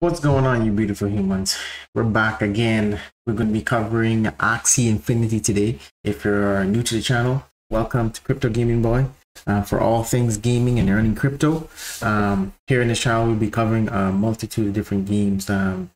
What's going on, you beautiful humans? We're back again. We're going to be covering Axie Infinity today. If you're new to the channel, welcome to Crypto Gaming Boy. For all things gaming and earning crypto, here in this channel we'll be covering a multitude of different games that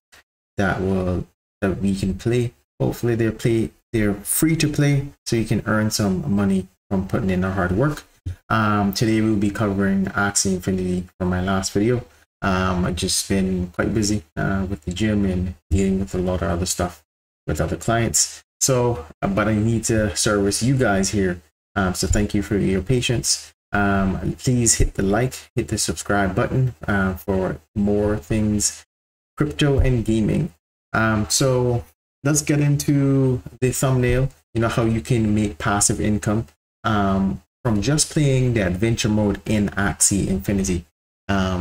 we can play. Hopefully they're free to play, so you can earn some money from putting in our hard work. Today we'll be covering Axie Infinity from my last video. I've just been quite busy with the gym and dealing with a lot of other stuff with other clients. So, but I need to service you guys here. So thank you for your patience. Please hit the like, hit the subscribe button for more things crypto and gaming. So let's get into the thumbnail. You know how you can make passive income from just playing the adventure mode in Axie Infinity.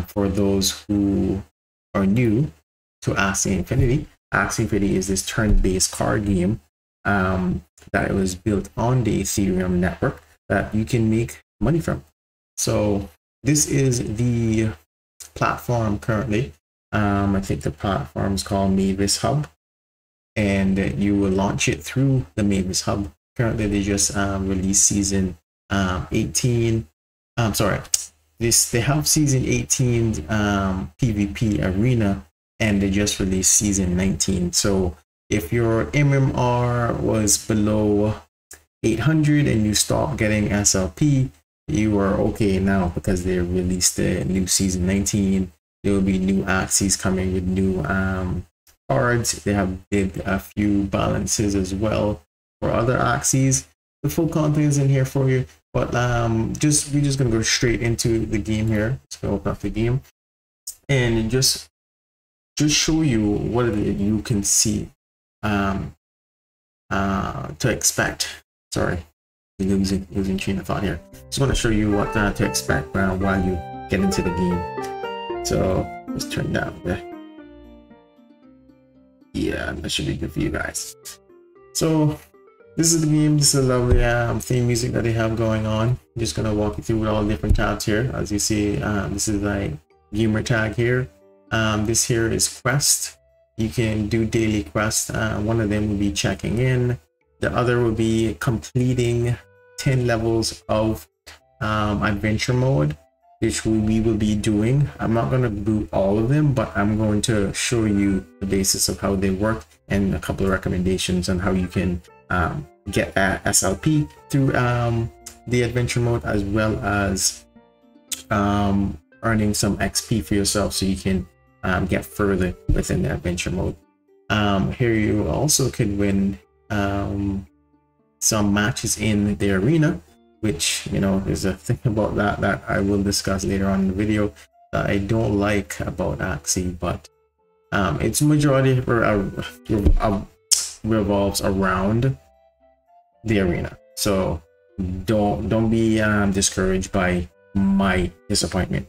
For those who are new to Axie Infinity, Axie Infinity is this turn-based card game that was built on the Ethereum network that you can make money from. So this is the platform currently. I think the platform is called Mavis Hub, and you will launch it through the Mavis Hub. Currently, they just released season 18. They have season 18 PvP arena, and they just released season 19. So if your MMR was below 800 and you stop getting SLP, you are okay now because they released the new season 19. There will be new Axies coming with new cards. They did a few balances as well for other Axies. The full content is in here for you. But we're just gonna go straight into the game here. Let's go open up the game and just show you what you can see to expect. Sorry, losing train of thought here. Just want to show you what to expect while you get into the game. So let's turn down there. Yeah, that should be good for you guys. So this is the game. This is a lovely theme music that they have going on. I'm just gonna walk you through with all the different tabs here. As you see, this is like gamer tag here. This here is quest. You can do daily quest. One of them will be checking in. The other will be completing 10 levels of adventure mode, which we will be doing. I'm not going to do all of them, but I'm going to show you the basis of how they work and a couple of recommendations on how you can get SLP through the adventure mode, as well as earning some XP for yourself so you can get further within the adventure mode. Here you also could win some matches in the arena, which, you know, there's a thing about that I will discuss later on in the video that I don't like about Axie, but its majority revolves around the arena. So don't be discouraged by my disappointment.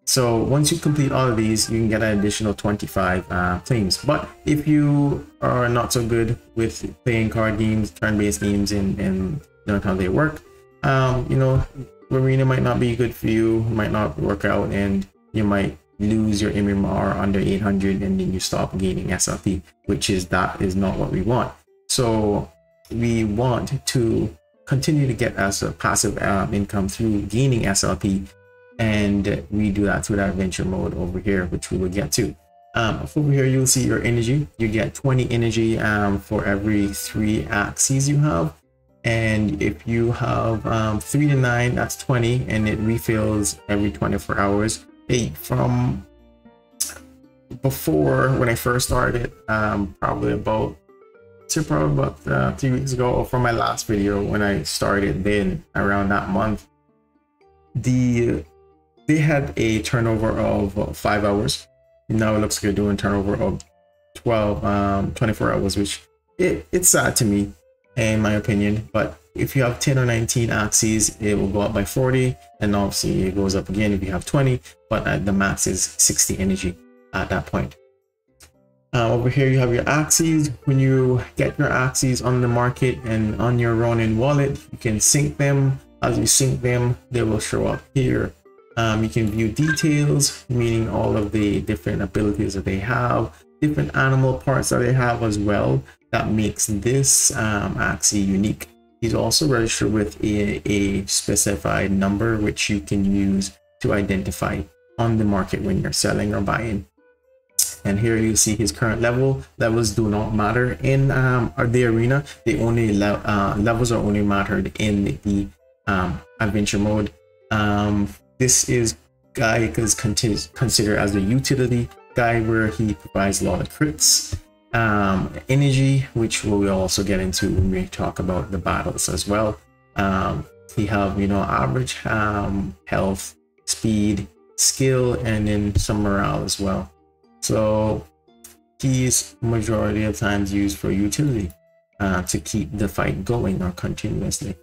So once you complete all of these, you can get an additional 25 claims. But if you are not so good with playing card games, turn-based games, and know how they work, you know, arena might not be good for you, might not work out, and you might lose your MMR under 800 and then you stop gaining SLP, that is not what we want. So we want to continue to get as a passive income through gaining SLP, and we do that through that adventure mode over here, which we will get to. Over here you'll see your energy. You get 20 energy for every 3 Axies you have, and if you have 3 to 9, that's 20, and it refills every 24 hours. From before, when I first started, probably about 3 weeks ago, or from my last video when I started, then around that month, they had a turnover of 5 hours. Now it looks like they're doing turnover of 24 hours, which it's sad to me, in my opinion. But if you have 10 or 19 Axies, it will go up by 40, and obviously it goes up again if you have 20, but the max is 60 energy at that point. Over here you have your Axies. When you get your Axies on the market and on your Ronin wallet, you can sync them. As you sync them, they will show up here You can view details, meaning all of the different abilities that they have, different animal parts that they have as well. That makes this Axie unique. He's also registered with a specified number, which you can use to identify on the market when you're selling or buying. And here you see his current level. Levels do not matter in the arena. The only levels are only mattered in the adventure mode. This is guy is considered as the utility guy, where he provides a lot of crits, energy, which we'll also get into when we talk about the battles as well. He have, you know, average health, speed, skill, and then some morale as well. So he's majority of times used for utility to keep the fight going or continuously.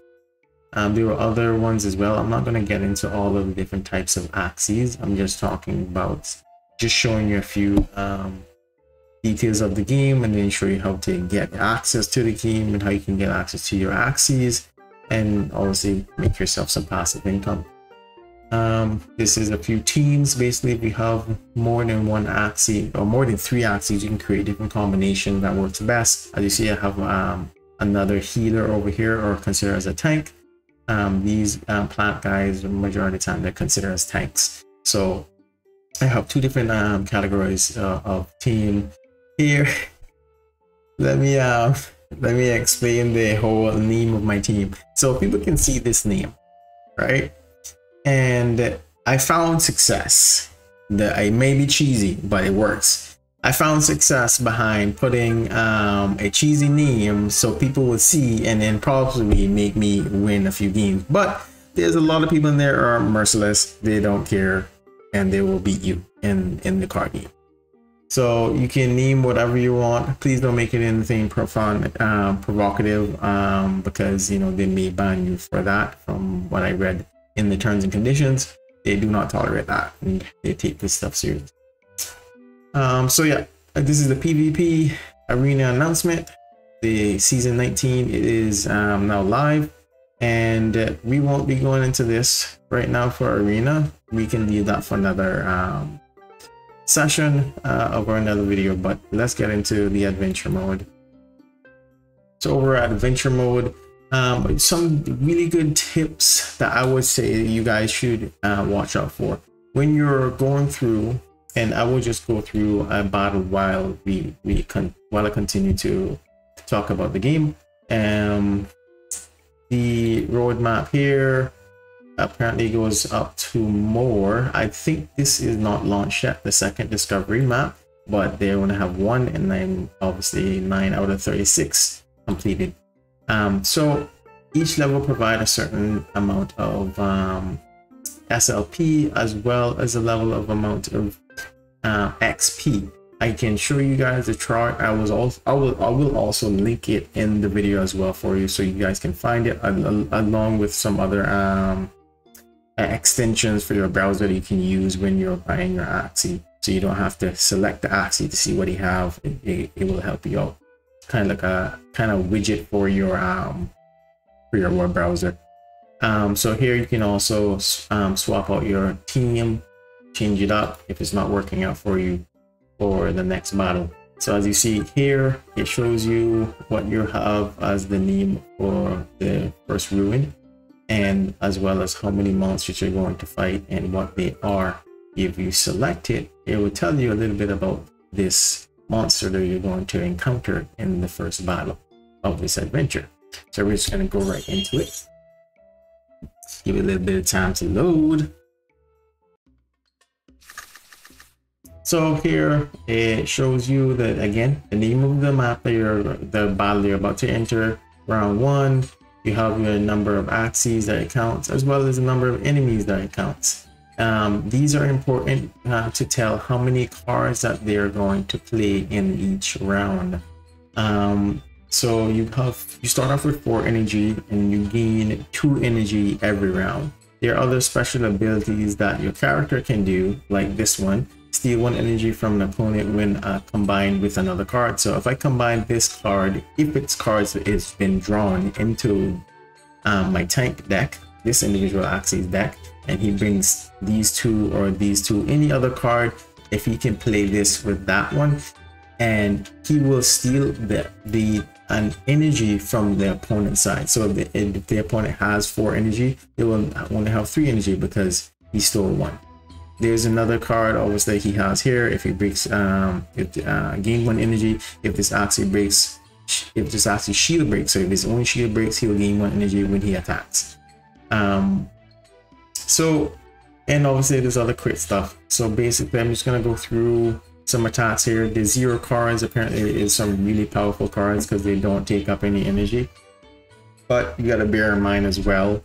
There were other ones as well. I'm not going to get into all of the different types of Axies. I'm just talking about just showing you a few details of the game, and then show you how to get access to the game and how you can get access to your Axies, and obviously make yourself some passive income. This is a few teams. Basically, if you have more than one Axie or more than 3 Axies, you can create different combinations that works best. As you see, I have another healer over here, or considered as a tank. These plant guys, majority of the time, they're considered as tanks. So I have 2 different categories of team here. Let me explain the whole name of my team, so people can see this name, right? And I found success. It may be cheesy, but it works. I found success behind putting a cheesy name so people would see, and then probably make me win a few games. But there's a lot of people in there who are merciless. They don't care, and they will beat you in the card game. So you can name whatever you want. Please don't make it anything profound, provocative, because, you know, they may ban you for that. From what I read in the terms and conditions, they do not tolerate that, and they take this stuff serious. So yeah, this is the PvP arena announcement. The season 19 is now live, and we won't be going into this right now for arena. We can leave that for another session or another video, but let's get into the adventure mode. So over at adventure mode, some really good tips that I would say you guys should watch out for when you're going through, and I will just go through a battle while I continue to talk about the game. The roadmap here apparently goes up to more. I think this is not launched yet, the second discovery map, but they only have 1, and then obviously 9 out of 36 completed. So each level provide a certain amount of SLP, as well as a level of amount of XP. I can show you guys the chart. I will also link it in the video as well for you, so you guys can find it, along with some other extensions for your browser that you can use when you're buying your Axie, so you don't have to select the Axie to see what you have. It will help you out. It's kind of like a widget for your web browser. So here you can also swap out your team, change it up if it's not working out for you for the next battle. So as you see here, it shows you what you have as the name for the first ruin, and as well as how many monsters you're going to fight and what they are. If you select it, it will tell you a little bit about this monster that you're going to encounter in the first battle of this adventure. So we're just going to go right into it. Give it a little bit of time to load. So here it shows you that, again, the name of the map that the battle you're about to enter. Round 1, you have your number of Axies that it counts, as well as the number of enemies that it counts. These are important to tell how many cards that they're going to play in each round. So you start off with 4 energy, and you gain 2 energy every round. There are other special abilities that your character can do, like this one. Steal 1 energy from an opponent when combined with another card. So if I combine this card, if its cards has been drawn into my tank deck, this individual Axie's deck, and he brings these two or these two, any other card, if he can play this with that one, and he will steal an energy from the opponent's side. So if the opponent has 4 energy, they will only have 3 energy because he stole 1. There's another card obviously he has here. If he breaks gain 1 energy. If this Axie breaks, if this Axie shield breaks, so if his own shield breaks, he'll gain 1 energy when he attacks. So, and obviously there's other crit stuff. So basically I'm just gonna go through some attacks here. The 0 cards apparently is some really powerful cards because they don't take up any energy, but you got to bear in mind as well,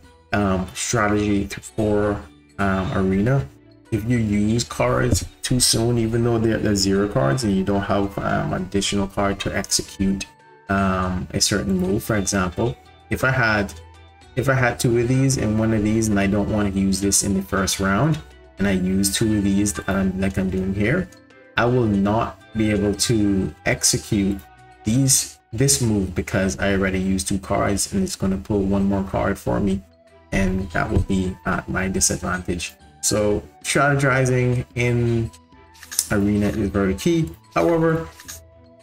strategy for arena. If you use cards too soon, even though they're 0 cards and you don't have additional card to execute a certain move, for example, if I had 2 of these and 1 of these and I don't want to use this in the first round, and I use 2 of these like I'm doing here, I will not be able to execute this move because I already used 2 cards, and it's going to pull 1 more card for me, and that will be at my disadvantage. So strategizing in arena is very key. However,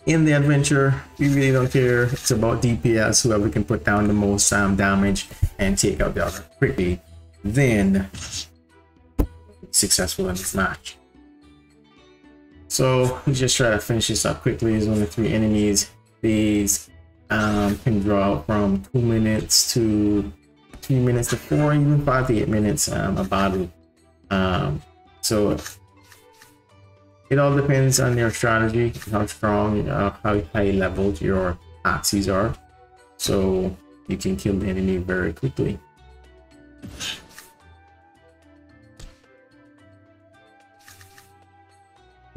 in the adventure, we really don't care. It's about DPS. Whoever can put down the most damage and take out the other quickly, then successful in this match. So we just try to finish this up quickly. There's only 3 enemies. These can draw out from 2 minutes to 3 minutes to 4, even 5 to 8 minutes a battle. So it all depends on your strategy, how strong, how high leveled your Axies are, so you can kill the enemy very quickly.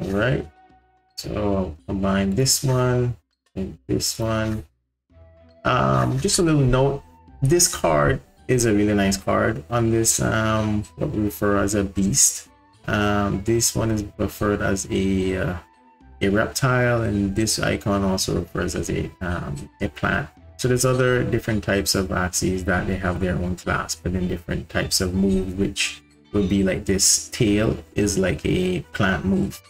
All right, so I'll combine this one and this one. Just a little note, this card is a really nice card on this what we refer as a beast. This one is referred as a reptile, and this icon also refers as a plant. So there's other different types of Axies that they have their own class, but in different types of move, which would be like this tail is like a plant move,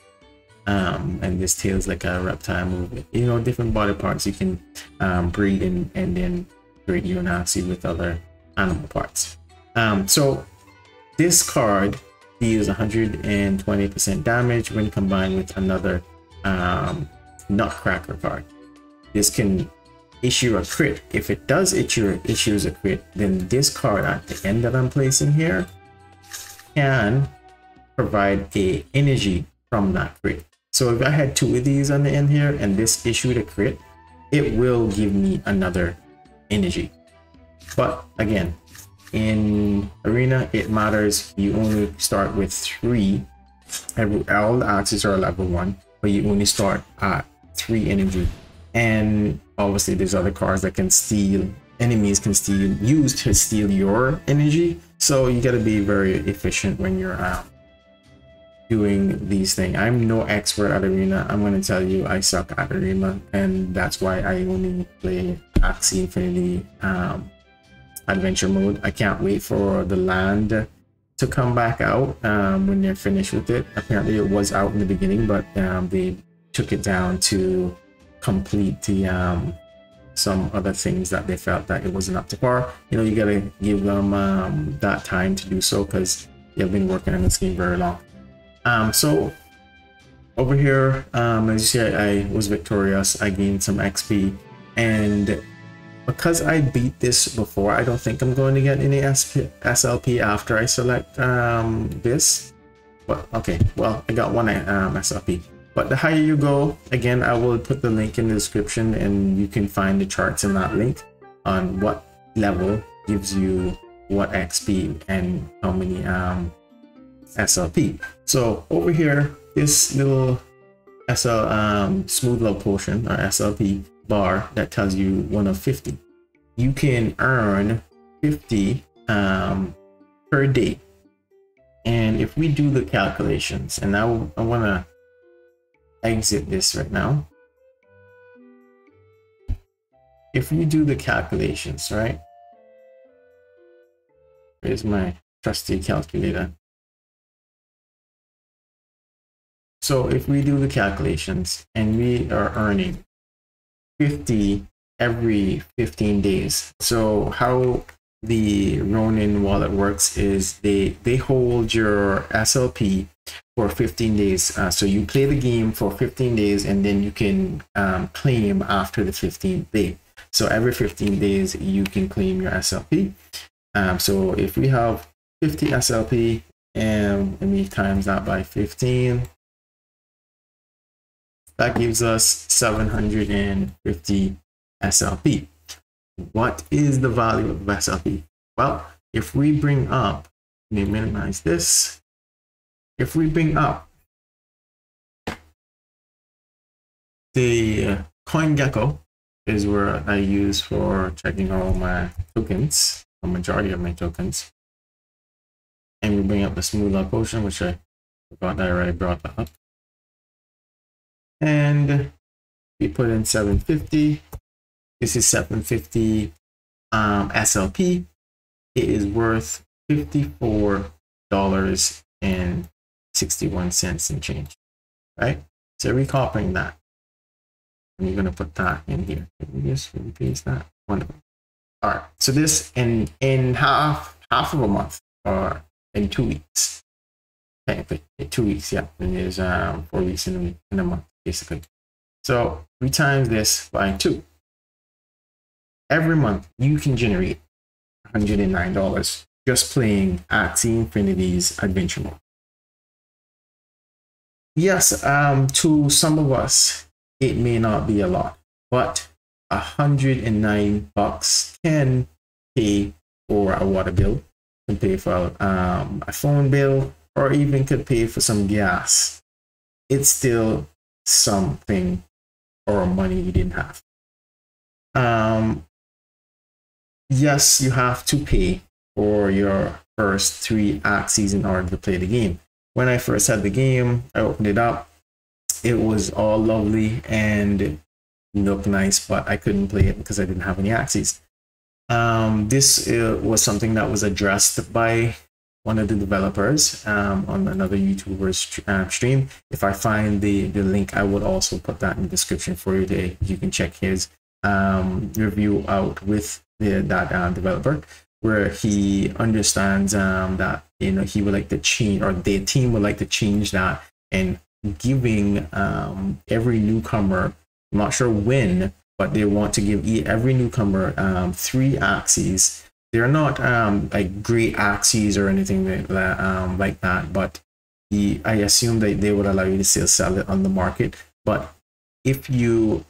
and this tail is like a reptile move. You know, different body parts you can breed and then breed your Axie with other animal parts. So this card deals 120% damage when combined with another Nutcracker card. This can issue a crit. If it does issues a crit, then this card at the end that I'm placing here can provide a energy from that crit. So if I had 2 of these on the end here and this issued a crit, it will give me another energy. But again, in arena it matters, you only start with 3. All the Axies are level 1, but you only start at 3 energy. And obviously there's other cards that can steal, enemies can use to steal your energy, so you got to be very efficient when you're doing these things. I'm no expert at arena. I'm going to tell you I suck at arena, and that's why I only play Axie Infinity adventure mode. I can't wait for the land to come back out when they're finished with it. Apparently it was out in the beginning, but they took it down to complete the some other things that they felt that it wasn't up to par. You know, you gotta give them that time to do so because they've been working on this game very long. So over here, as you see, I was victorious. I gained some XP, and because I beat this before, I don't think I'm going to get any SLP after I select this. But okay, well, I got 1 SLP. But the higher you go, again, I will put the link in the description, and you can find the charts in that link on what level gives you what XP and how many SLP. So over here, this little smooth love potion or SLP bar that tells you 1 of 50. You can earn 50 per day. And if we do the calculations, and I want to exit this right now. If we do the calculations, right? Where's my trusty calculator. So if we do the calculations and we are earning 50 every 15 days. So how the Ronin wallet works is they hold your SLP for 15 days. So you play the game for 15 days and then you can claim after the 15th day. So every 15 days you can claim your SLP. So if we have 50 SLP and we times that by 15, that gives us 750 SLP. What is the value of SLP? Well, if we bring up, let me minimize this. If we bring up the CoinGecko, is where I use for checking all my tokens, a majority of my tokens. And we bring up the smooth up potion, which I forgot that I already brought that up. And we put in 750. This is 750 SLP. It is worth $54.61 and change, right? So we're copying that. And you're gonna put that in here. Can we just paste that? Wonderful. All right. So this in half of a month, or in 2 weeks. Technically, 2 weeks, yeah. And there's 4 weeks in a month, basically. So we times this by 2. Every month you can generate $109 just playing Axie Infinity's adventure mode. Yes, to some of us it may not be a lot, but $109 can pay for a water bill, can pay for a phone bill, or even could pay for some gas. It's still something or money you didn't have. Yes, you have to pay for your first 3 Axies in order to play the game. When I first had the game, I opened it up. It was all lovely and looked nice, but I couldn't play it because I didn't have any Axies. This was something that was addressed by one of the developers on another YouTuber's stream. If I find the link, I would also put that in the description for you. You can check his review out with that developer, where he understands that he would like to change, or their team would like to change that, and giving every newcomer, I'm not sure when, but they want to give every newcomer 3 Axies. They're not like great Axies or anything like that, but I assume that they would allow you to still sell it on the market. But if you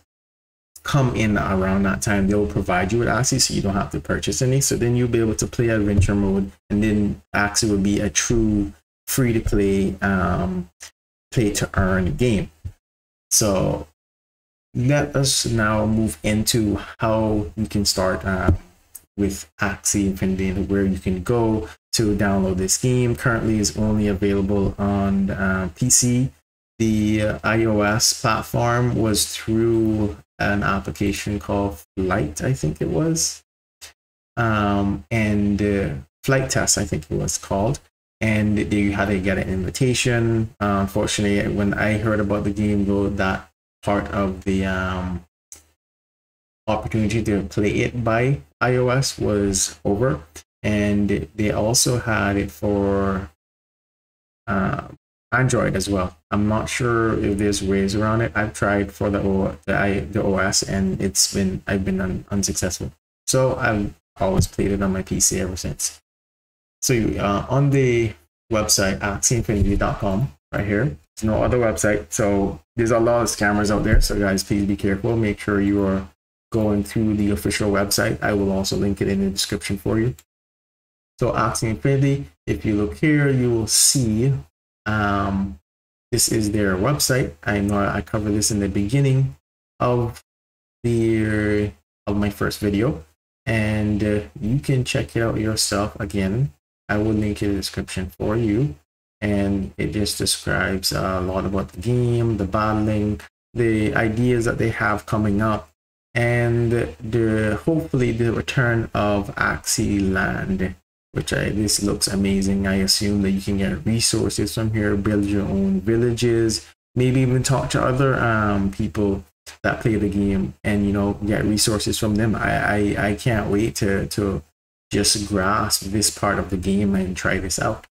come in around that time, they'll provide you with Axie, so you don't have to purchase any. So then you'll be able to play adventure mode, and then Axie will be a true free to play play to earn game. So let us now move into how you can start with Axie Infinity, and where you can go to download this game. Currently is only available on PC. The iOS platform was through an application called Flight, I think it was, and Flight Test, I think it was called, and you had to get an invitation. Unfortunately, when I heard about the game, though, that part of the opportunity to play it by iOS was over, and they also had it for Android as well. I'm not sure if there's ways around it. I've tried for the OS, and I've been unsuccessful. So I've always played it on my PC ever since. So on the website axieinfinity.com right here, there's no other website. So there's a lot of scammers out there. So guys, please be careful. Make sure you are going through the official website. I will also link it in the description for you. So Axie Infinity, if you look here, you will see this is their website. I know I covered this in the beginning of my first video, and you can check it out yourself. Again, I will link in the description for you, and it just describes a lot about the game, the battling, the ideas that they have coming up, and hopefully the return of Axie Land which this looks amazing. I assume that you can get resources from here, build your own villages, maybe even talk to other people that play the game, and you know, get resources from them. I can't wait to just grasp this part of the game and try this out.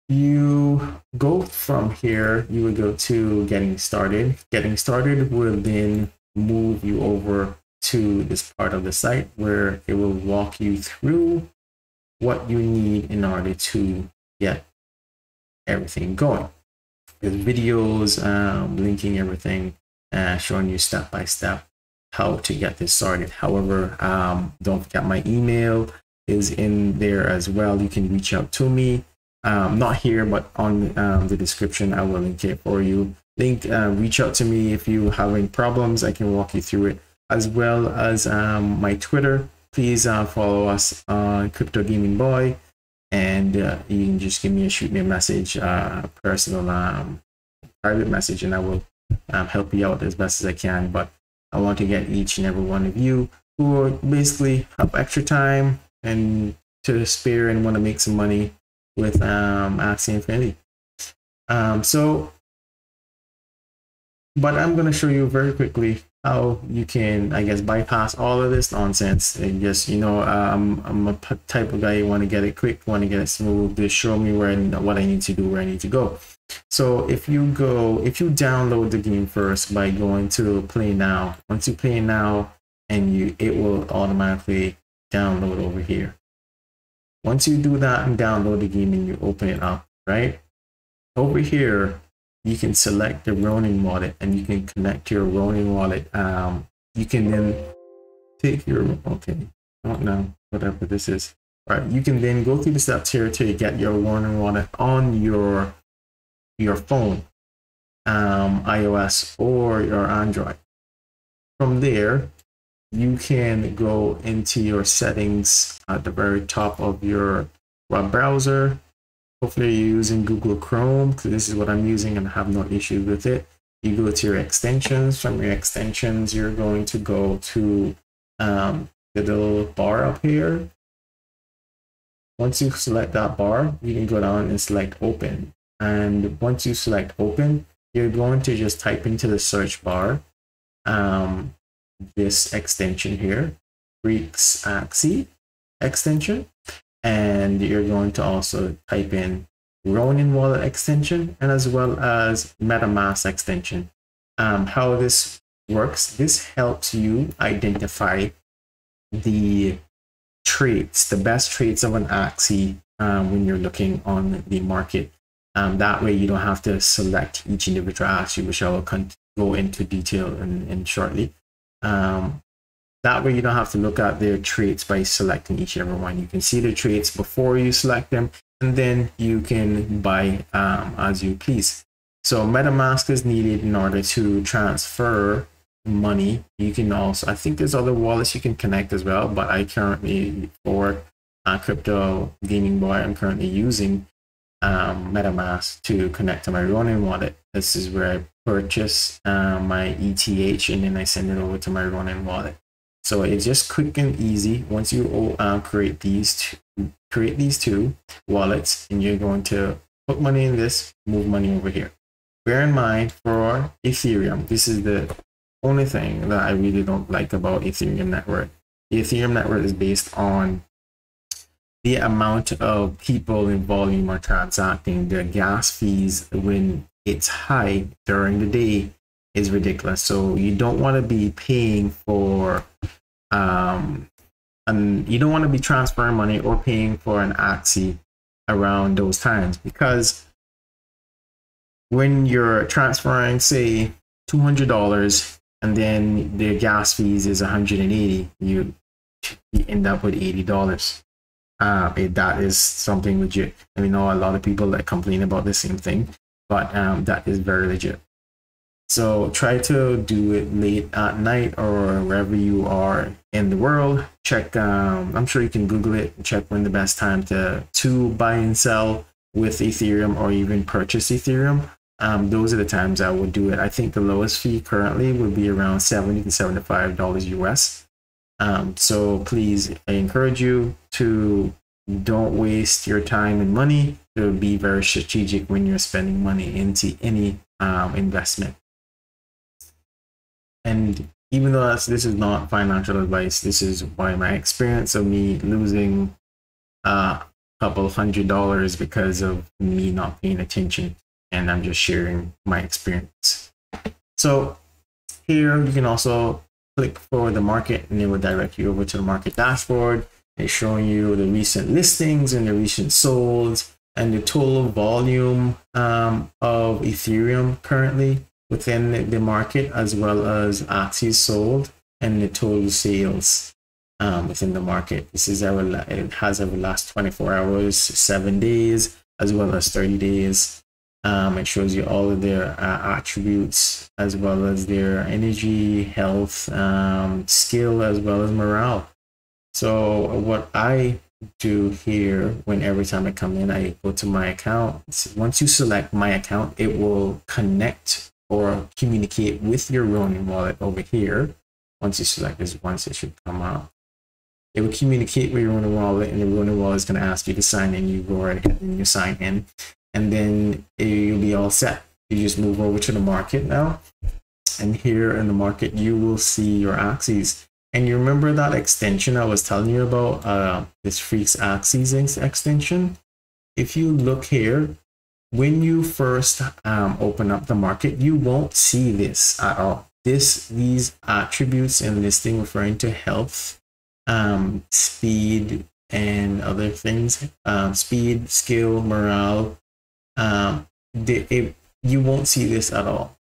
You go from here, you would go to getting started. Getting started will then move you over to this part of the site where it will walk you through what you need in order to get everything going. There's videos linking everything, showing you step by step how to get this started. However, don't forget my email is in there as well. You can reach out to me, not here, but on the description. I will link it for you. Reach out to me if you have any problems. I can walk you through it, as well as my Twitter. Please follow us on Crypto Gaming Boy, and you can just shoot me a message, personal private message, and I will help you out as best as I can. But I want to get each and every one of you who basically have extra time and to spare and want to make some money with Axie Infinity. But I'm going to show you very quickly how you can, I guess, bypass all of this nonsense and just, you know, I'm a type of guy who want to get it quick, want to get it smooth. Just show me what I need to do, where I need to go. So if you download the game first by going to Play Now, once you play now, and it will automatically download over here. Once you do that and download the game and you open it up, right over here, you can select the Ronin wallet and you can connect your Ronin wallet. You can then take your, okay, I don't know, whatever this is. All right, you can then go through the steps here to get your Ronin wallet on your phone, iOS or your Android. From there, you can go into your settings at the very top of your web browser. Hopefully you're using Google Chrome, because this is what I'm using and I have no issues with it. You go to your extensions. From your extensions, you're going to go to the little bar up here. Once you select that bar, you can go down and select open. And once you select open, you're going to just type into the search bar this extension here, Freaks Axie extension, and you're going to also type in Ronin wallet extension, and as well as MetaMask extension. How this works, this helps you identify the traits, the best traits of an Axie when you're looking on the market. That way you don't have to select each individual Axie, which I will go into detail in shortly. That way you don't have to look at their traits by selecting each and every one. You can see the traits before you select them, and then you can buy as you please. So MetaMask is needed in order to transfer money. You can also, I think there's other wallets you can connect as well, but I currently, for Crypto Gaming Boy, I'm currently using MetaMask to connect to my Ronin wallet. This is where I purchase my ETH, and then I send it over to my Ronin wallet. So it's just quick and easy. Once you create these two wallets, and you're going to put money in this, move money over here. Bear in mind, for Ethereum, this is the only thing that I really don't like about Ethereum network. The Ethereum network is based on the amount of people in volume are transacting. The gas fees when it's high during the day is ridiculous. So you don't want to be paying for and you don't want to be transferring money or paying for an Axie around those times, because when you're transferring, say, $200 and then the gas fees is $180, you end up with $80. That is something legit. And we know a lot of people that complain about the same thing, but that is very legit. So try to do it late at night or wherever you are in the world. Check, I'm sure you can Google it, check when the best time to buy and sell with Ethereum or even purchase Ethereum. Those are the times I would do it. I think the lowest fee currently would be around $70 to $75 US. So please, I encourage you to don't waste your time and money. To be very strategic when you're spending money into any investment. And even though this is not financial advice, this is by my experience of me losing a couple $100 because of me not paying attention, and I'm just sharing my experience. So here you can also click for the market, and it will direct you over to the market dashboard. It's showing you the recent listings and the recent solds and the total volume of Ethereum currently within the market, as well as Axies sold and the total sales within the market. This is it has over the last 24 hours, 7 days, as well as 30 days. It shows you all of their attributes, as well as their energy, health, skill, as well as morale. So what I do here, when every time I come in, I go to my account. Once you select my account, it will connect or communicate with your Ronin wallet over here. Once you select this once, it should come out. It will communicate with your Ronin wallet, and the Ronin wallet is going to ask you to sign in. You go right ahead and you sign in, and then you'll be all set. You just move over to the market now, and here in the market you will see your Axies. And you remember that extension I was telling you about, this Freaks Axies extension? If you look here, when you first open up the market, you won't see this at all. These attributes and listing referring to health, speed, and other things, speed, skill, morale, you won't see this at all.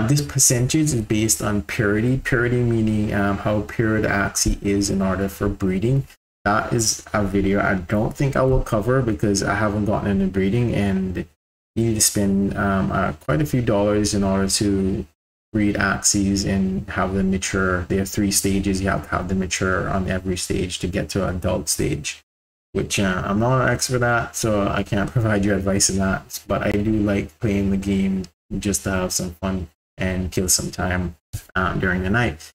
This percentage is based on purity. Purity meaning how pure the Axie is in order for breeding. That is a video I don't think I will cover because I haven't gotten into breeding, and you need to spend quite a few dollars in order to breed Axies and have them mature. There are 3 stages. You have to have them mature on every stage to get to adult stage, which I'm not an expert at, so I can't provide you advice on that. But I do like playing the game just to have some fun and kill some time during the night.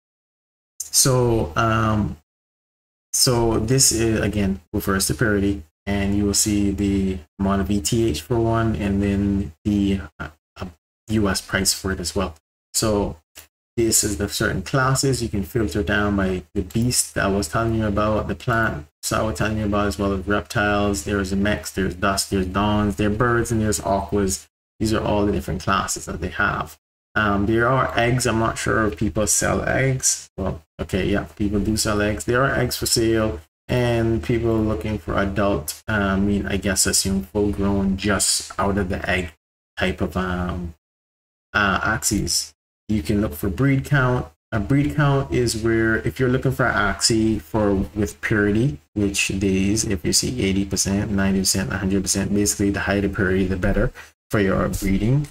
So this is, again, refers to parity, and you will see the amount of ETH for one, and then the US price for it as well. So this is the certain classes. You can filter down by the beast that I was telling you about, the plant I was telling you about, as well as reptiles. There's a mechs, there's dust, there's dawns, there's birds, and there's aquas. These are all the different classes that they have. There are eggs. I'm not sure if people sell eggs. Well, okay, yeah, people do sell eggs. There are eggs for sale, and people looking for adult, I guess assume full grown, just out of the egg type of Axies. You can look for breed count. A breed count is where, if you're looking for Axie with purity, which days, if you see 80%, 90%, 100%, basically the higher the purity, the better for your breeding.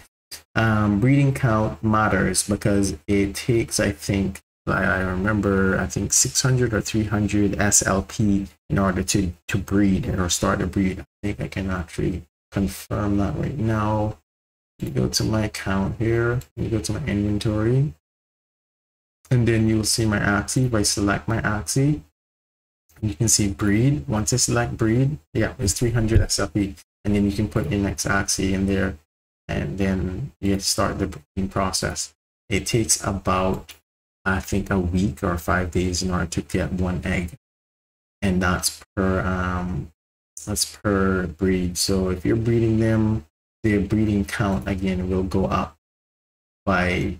Breeding count matters because it takes, I think 600 or 300 SLP in order to breed or start a breed. I think I can actually confirm that right now. You go to my account here, you go to my inventory, and then you'll see my Axie. If I select my Axie, you can see breed. Once I select breed, yeah, it's 300 SLP, and then you can put your next Axie in there, and then you start the breeding process. It takes about, I think, a week or 5 days in order to get one egg, and that's per breed. So if you're breeding them, their breeding count again will go up by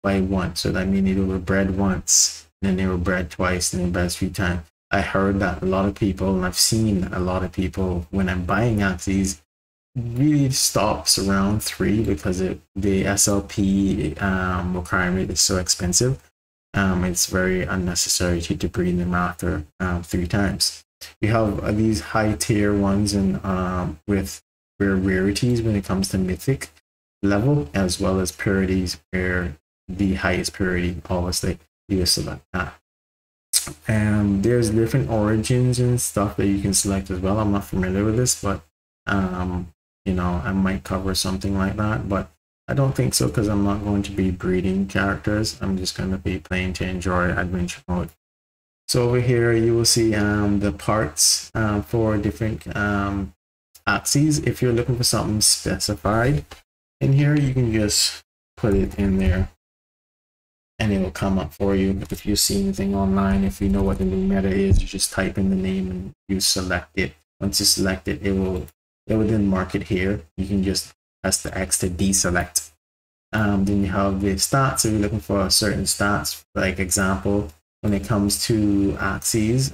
1. So that means they were bred once, then they were bred twice, and then bred 3 times. I heard that a lot of people, and I've seen a lot of people when I'm buying Axies, really stops around 3 because the SLP requirement is so expensive. It's very unnecessary to breed them after 3 times. We have these high tier ones and with rarities when it comes to mythic level, as well as purities where the highest purity, obviously you will select that. And there's different origins and stuff that you can select as well. I'm not familiar with this, but you know, I might cover something like that, but I don't think so because I'm not going to be breeding characters. I'm just going to be playing to enjoy adventure mode. So over here, you will see the parts for different Axies. If you're looking for something specified in here, you can just put it in there and it will come up for you. But if you see anything online, if you know what the new meta is, you just type in the name and you select it. Once you select it, it will then mark it here. You can just press the X to deselect. Then you have the stats. So you're looking for certain stats, like example, when it comes to Axies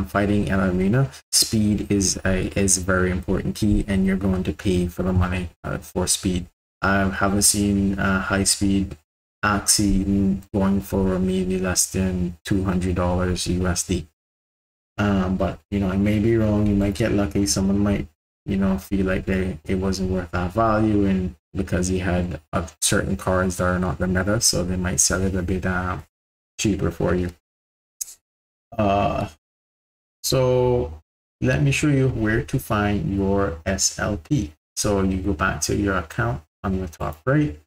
fighting in arena, speed is a very important key, and you're going to pay for the money for speed. I haven't seen high speed Axie going for maybe less than $200 USD. But you know, I may be wrong. You might get lucky. Someone might, you know, feel like it wasn't worth that value, and because he had certain cards that are not the meta, so they might sell it a bit cheaper for you. So let me show you where to find your SLP. So you go back to your account on your top right.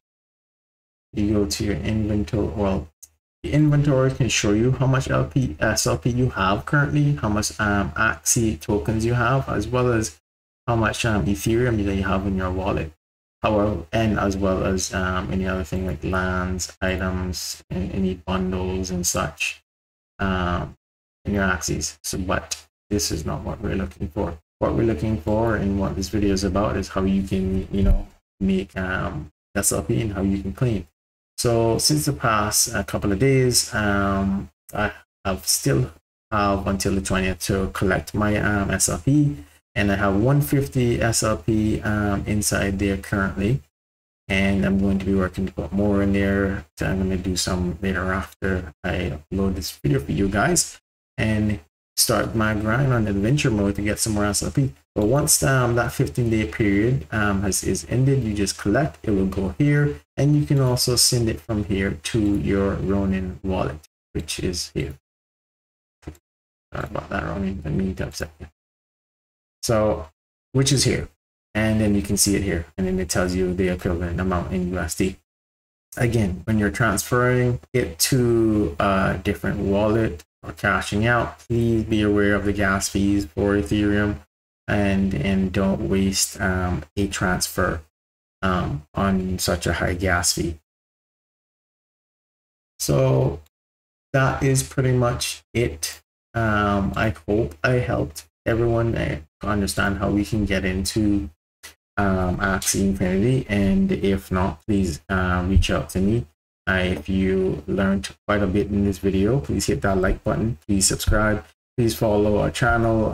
You go to your inventory. Well, the inventory can show you how much SLP you have currently, how much Axie tokens you have, as well as how much Ethereum that you have in your wallet. However, and as well as any other thing like lands, items, and any bundles and such in your Axies. So, but this is not what we're looking for. What we're looking for and what this video is about is how you can, you know, make SLP and how you can claim. So since the past couple of days, I still have until the 20th to collect my SLP, and I have 150 SLP inside there currently, and I'm going to be working to put more in there. So I'm going to do some later after I upload this video for you guys and start my grind on adventure mode to get some more SLP. But once that 15-day period is ended, you just collect. It will go here, and you can also send it from here to your Ronin wallet, which is here. Sorry about that, Ronin. I mean to upset you. So, which is here, and then you can see it here, and then it tells you the equivalent amount in USD. Again, when you're transferring it to a different wallet or cashing out, please be aware of the gas fees for Ethereum, and don't waste a transfer on such a high gas fee. So that is pretty much it. I hope I helped everyone understand how we can get into Axie Infinity, and if not, please reach out to me. If you learned quite a bit in this video, please hit that like button, please subscribe, please follow our channel,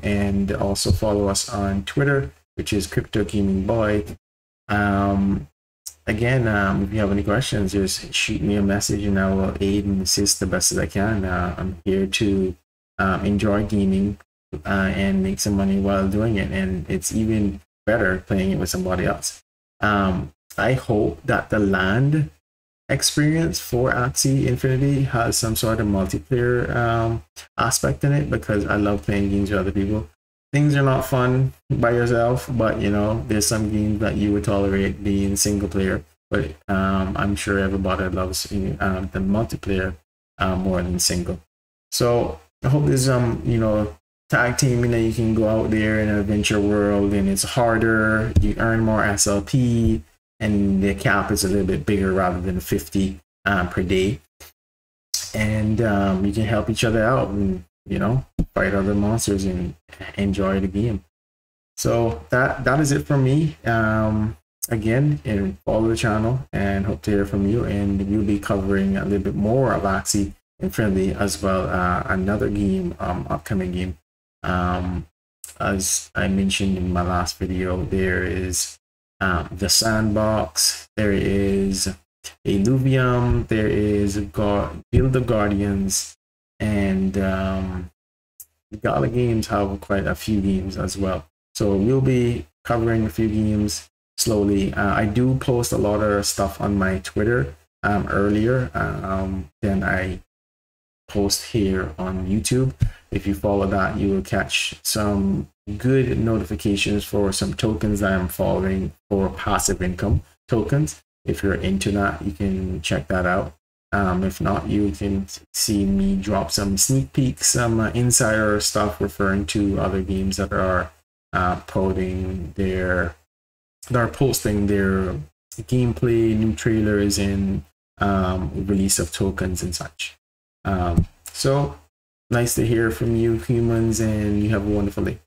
and also follow us on Twitter, which is Crypto Gaming Boy. Again, if you have any questions, just shoot me a message and I will aid and assist the best as I can. I'm here to enjoy gaming and make some money while doing it, and it's even better playing it with somebody else. I hope that the land experience for Axie Infinity has some sort of multiplayer aspect in it, because I love playing games with other people. Things are not fun by yourself, but you know, there's some games that you would tolerate being single player, but I'm sure everybody loves the multiplayer more than single. So I hope there's you know, tag teaming, that you can go out there in an adventure world and it's harder, you earn more SLP, and the cap is a little bit bigger rather than 50 per day, and you can help each other out and, you know, fight other monsters and enjoy the game. So that is it from me. Again, and follow the channel and hope to hear from you, and we'll be covering a little bit more of Axie Infinity as well, another game, upcoming game. As I mentioned in my last video, there is the Sandbox, there is Illuvium, there is Build the Guardians, and Gala Games have quite a few games as well. So we'll be covering a few games slowly. I do post a lot of stuff on my Twitter earlier than I post here on YouTube. If you follow that, you will catch some good notifications for some tokens that I'm following for passive income tokens. If you're into that, you can check that out. If not, you can see me drop some sneak peeks, some insider stuff referring to other games that are posting their gameplay, new trailers, and release of tokens and such. So nice to hear from you, humans, and you have a wonderful day.